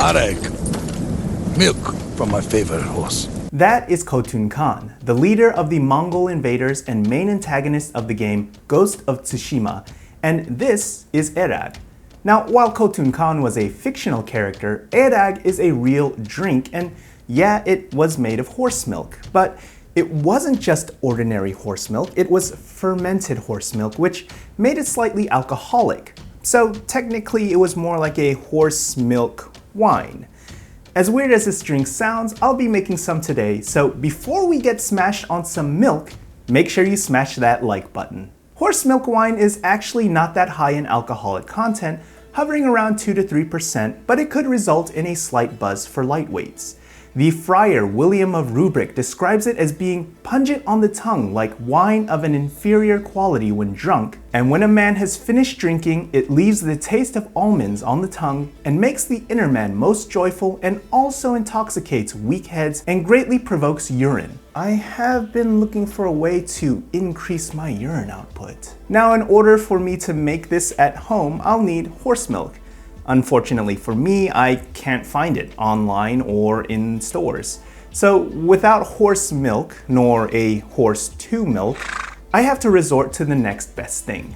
Airag. Milk from my favorite horse. That is Khotun Khan, the leader of the Mongol invaders and main antagonist of the game Ghost of Tsushima, and this is Airag. Now, while Khotun Khan was a fictional character, Airag is a real drink, and yeah, it was made of horse milk, but it wasn't just ordinary horse milk, it was fermented horse milk, which made it slightly alcoholic. So technically, it was more like a horse milk wine. As weird as this drink sounds, I'll be making some today, so before we get smashed on some milk, make sure you smash that like button. Horse milk wine is actually not that high in alcoholic content, hovering around 2 to 3%, but it could result in a slight buzz for lightweights. The friar William of Rubric describes it as being pungent on the tongue like wine of an inferior quality when drunk, and when a man has finished drinking, it leaves the taste of almonds on the tongue and makes the inner man most joyful and also intoxicates weak heads and greatly provokes urine. I have been looking for a way to increase my urine output. Now, in order for me to make this at home, I'll need horse milk. Unfortunately for me, I can't find it online or in stores. So without horse milk, nor a horse to milk, I have to resort to the next best thing.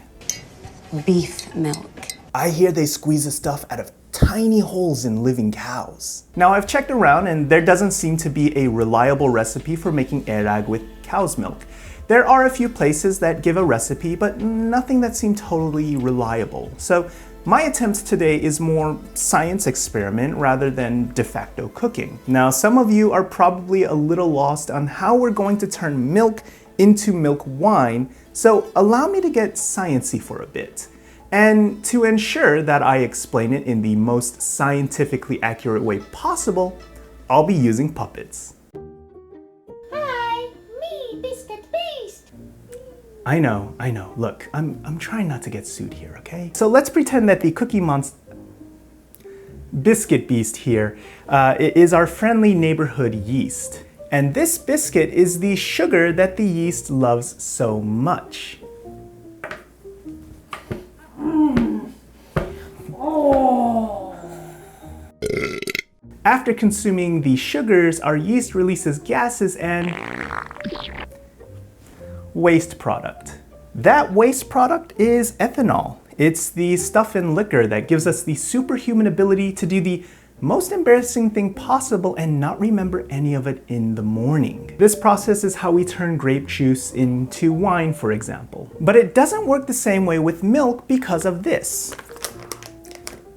Beef milk. I hear they squeeze the stuff out of tiny holes in living cows. Now, I've checked around and there doesn't seem to be a reliable recipe for making Airag with cow's milk. There are a few places that give a recipe, but nothing that seemed totally reliable. So my attempt today is more science experiment rather than de facto cooking. Now, some of you are probably a little lost on how we're going to turn milk into milk wine, so allow me to get sciencey for a bit. And to ensure that I explain it in the most scientifically accurate way possible, I'll be using puppets. I know. Look, I'm trying not to get sued here, okay? So let's pretend that the Cookie Monster Biscuit Beast here is our friendly neighborhood yeast. And this biscuit is the sugar that the yeast loves so much. Oh. After consuming the sugars, our yeast releases gases and waste product. That waste product is ethanol. It's the stuff in liquor that gives us the superhuman ability to do the most embarrassing thing possible and not remember any of it in the morning. This process is how we turn grape juice into wine, for example. But it doesn't work the same way with milk because of this.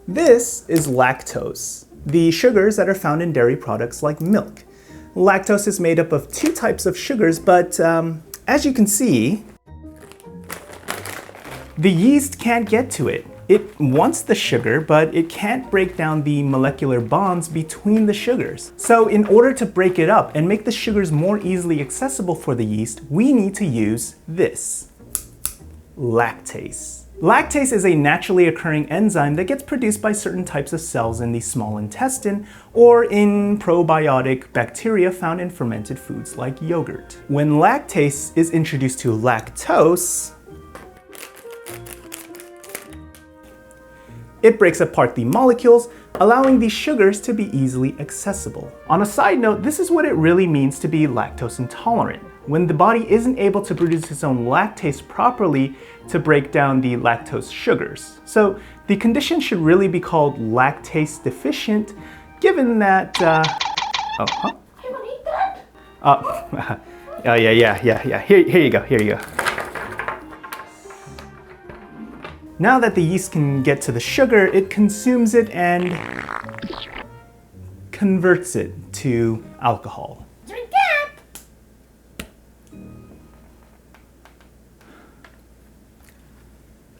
This is lactose, the sugars that are found in dairy products like milk. Lactose is made up of two types of sugars, but as you can see, the yeast can't get to it. It wants the sugar, but it can't break down the molecular bonds between the sugars. So in order to break it up and make the sugars more easily accessible for the yeast, we need to use this, lactase. Lactase is a naturally occurring enzyme that gets produced by certain types of cells in the small intestine or in probiotic bacteria found in fermented foods like yogurt. When lactase is introduced to lactose, it breaks apart the molecules, allowing these sugars to be easily accessible. On a side note, this is what it really means to be lactose intolerant. When the body isn't able to produce its own lactase properly to break down the lactose sugars. So the condition should really be called lactase deficient, given that, yeah. Here you go. Now that the yeast can get to the sugar, it consumes it and converts it to alcohol. Drink up!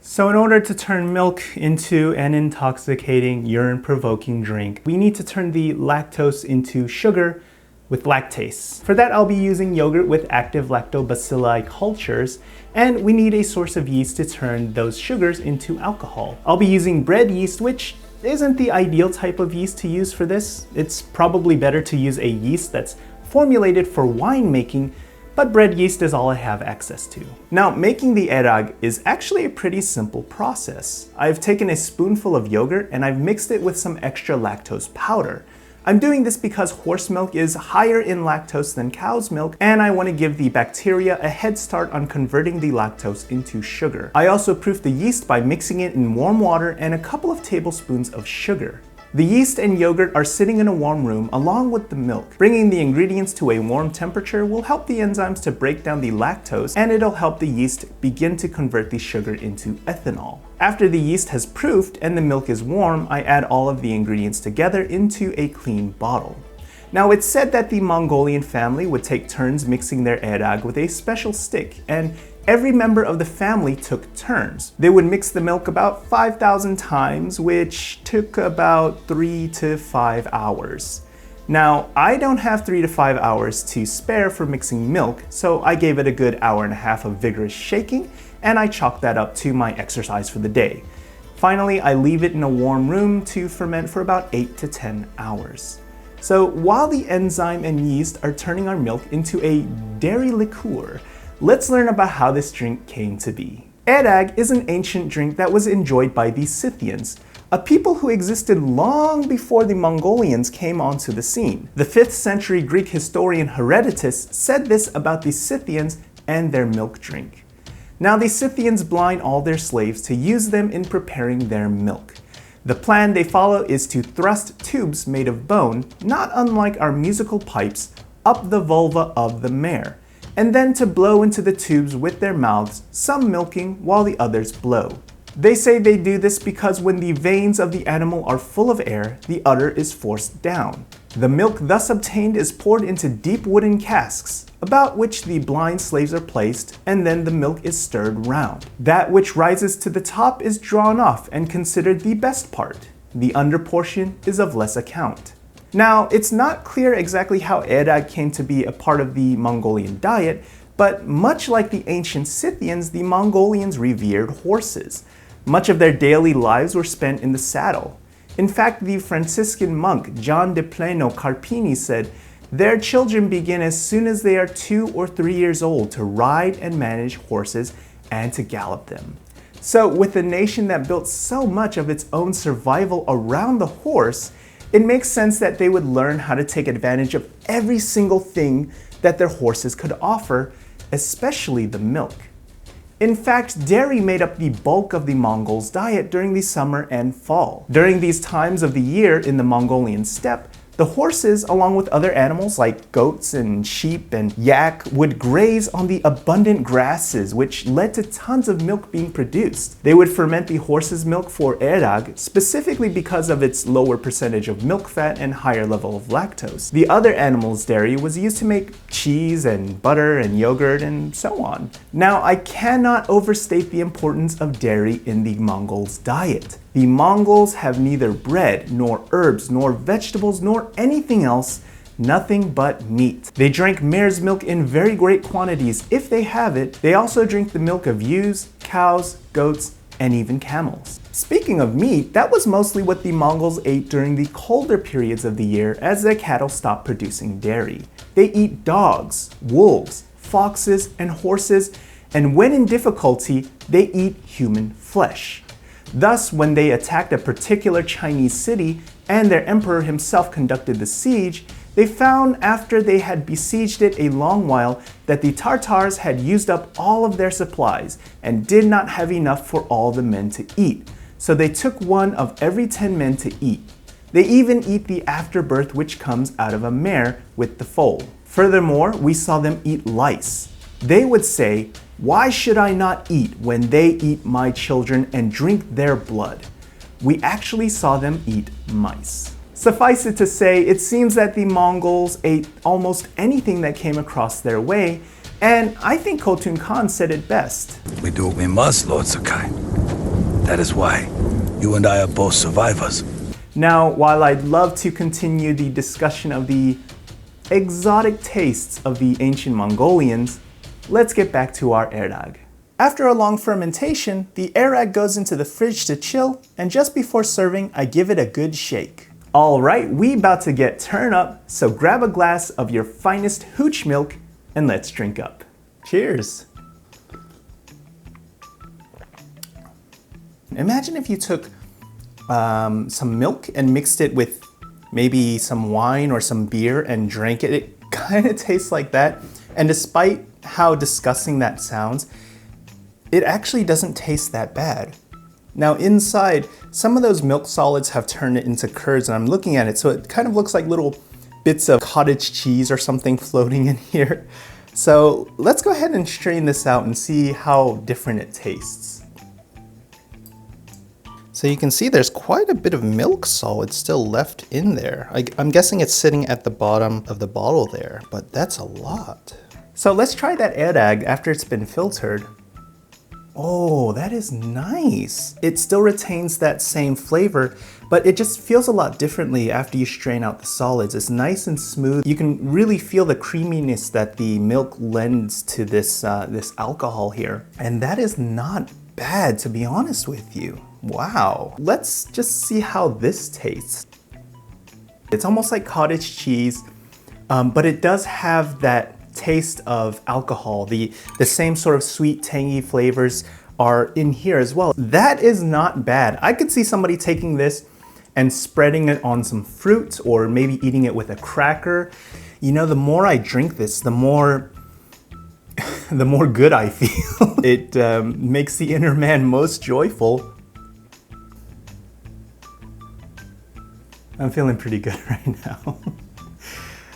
So in order to turn milk into an intoxicating, urine-provoking drink, we need to turn the lactose into sugar with lactase. For that, I'll be using yogurt with active lactobacilli cultures, and we need a source of yeast to turn those sugars into alcohol. I'll be using bread yeast, which isn't the ideal type of yeast to use for this. It's probably better to use a yeast that's formulated for wine making but bread yeast is all I have access to. Now, making the Airag is actually a pretty simple process. I've taken a spoonful of yogurt and I've mixed it with some extra lactose powder. I'm doing this because horse milk is higher in lactose than cow's milk, and I want to give the bacteria a head start on converting the lactose into sugar. I also proof the yeast by mixing it in warm water and a couple of tablespoons of sugar. The yeast and yogurt are sitting in a warm room along with the milk. Bringing the ingredients to a warm temperature will help the enzymes to break down the lactose, and it'll help the yeast begin to convert the sugar into ethanol. After the yeast has proofed and the milk is warm, I add all of the ingredients together into a clean bottle. Now, it's said that the Mongolian family would take turns mixing their Airag with a special stick, and every member of the family took turns. They would mix the milk about 5,000 times, which took about 3 to 5 hours. Now, I don't have 3 to 5 hours to spare for mixing milk, so I gave it a good hour and a half of vigorous shaking, and I chalked that up to my exercise for the day. Finally, I leave it in a warm room to ferment for about 8 to 10 hours. So while the enzyme and yeast are turning our milk into a dairy liqueur, let's learn about how this drink came to be. Airag is an ancient drink that was enjoyed by the Scythians, a people who existed long before the Mongolians came onto the scene. The 5th century Greek historian Herodotus said this about the Scythians and their milk drink. Now, the Scythians blind all their slaves to use them in preparing their milk. The plan they follow is to thrust tubes made of bone, not unlike our musical pipes, up the vulva of the mare, and then to blow into the tubes with their mouths, some milking while the others blow. They say they do this because when the veins of the animal are full of air, the udder is forced down. The milk thus obtained is poured into deep wooden casks, about which the blind slaves are placed, and then the milk is stirred round. That which rises to the top is drawn off and considered the best part. The under portion is of less account. Now, it's not clear exactly how Airag came to be a part of the Mongolian diet, but much like the ancient Scythians, the Mongolians revered horses. Much of their daily lives were spent in the saddle. In fact, the Franciscan monk John de Plano Carpini said, "Their children begin as soon as they are 2 or 3 years old to ride and manage horses and to gallop them." So with a nation that built so much of its own survival around the horse, it makes sense that they would learn how to take advantage of every single thing that their horses could offer, especially the milk. In fact, dairy made up the bulk of the Mongols' diet during the summer and fall. During these times of the year in the Mongolian steppe, the horses, along with other animals like goats and sheep and yak, would graze on the abundant grasses, which led to tons of milk being produced. They would ferment the horse's milk for Airag, specifically because of its lower percentage of milk fat and higher level of lactose. The other animal's dairy was used to make cheese and butter and yogurt and so on. Now, I cannot overstate the importance of dairy in the Mongols' diet. The Mongols have neither bread, nor herbs, nor vegetables, nor anything else, nothing but meat. They drink mare's milk in very great quantities if they have it. They also drink the milk of ewes, cows, goats, and even camels. Speaking of meat, that was mostly what the Mongols ate during the colder periods of the year as their cattle stopped producing dairy. They eat dogs, wolves, foxes, and horses, and when in difficulty, they eat human flesh. Thus, when they attacked a particular Chinese city and their emperor himself conducted the siege, they found after they had besieged it a long while that the Tartars had used up all of their supplies and did not have enough for all the men to eat. So they took 1 of every 10 men to eat. They even eat the afterbirth which comes out of a mare with the foal. Furthermore, we saw them eat lice. They would say, "Why should I not eat when they eat my children and drink their blood?" We actually saw them eat mice. Suffice it to say, it seems that the Mongols ate almost anything that came across their way, and I think Khotun Khan said it best. We do what we must, Lord Sakai. That is why you and I are both survivors. Now, while I'd love to continue the discussion of the exotic tastes of the ancient Mongolians, let's get back to our Airag. After a long fermentation, the Airag goes into the fridge to chill, and just before serving, I give it a good shake. Alright, we about to get turned up, so grab a glass of your finest hooch milk and let's drink up. Cheers. Imagine if you took some milk and mixed it with maybe some wine or some beer and drank it. It kind of tastes like that. And despite how disgusting that sounds, it actually doesn't taste that bad. Now inside, some of those milk solids have turned it into curds, and I'm looking at it, so it kind of looks like little bits of cottage cheese or something floating in here. So let's go ahead and strain this out and see how different it tastes. So you can see there's quite a bit of milk solid still left in there. I'm guessing it's sitting at the bottom of the bottle there, but that's a lot. So let's try that Airag after it's been filtered. Oh, that is nice. It still retains that same flavor, but it just feels a lot differently after you strain out the solids. It's nice and smooth. You can really feel the creaminess that the milk lends to this, this alcohol here. And that is not bad, to be honest with you. Wow. Let's just see how this tastes. It's almost like cottage cheese, but it does have that taste of alcohol. The same sort of sweet, tangy flavors are in here as well. That is not bad. I could see somebody taking this and spreading it on some fruit or maybe eating it with a cracker. You know, the more I drink this, the more good I feel. It makes the inner man most joyful. I'm feeling pretty good right now.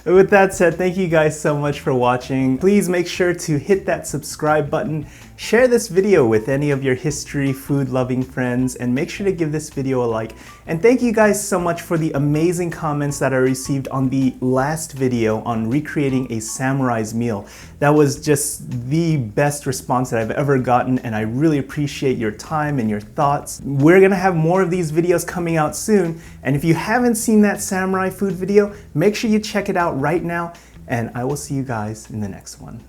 With that said, thank you guys so much for watching. Please make sure to hit that subscribe button, share this video with any of your history, food loving friends, and make sure to give this video a like. And thank you guys so much for the amazing comments that I received on the last video on recreating a samurai's meal. That was just the best response that I've ever gotten, and I really appreciate your time and your thoughts. We're gonna have more of these videos coming out soon, and if you haven't seen that samurai food video, make sure you check it out right now, and I will see you guys in the next one.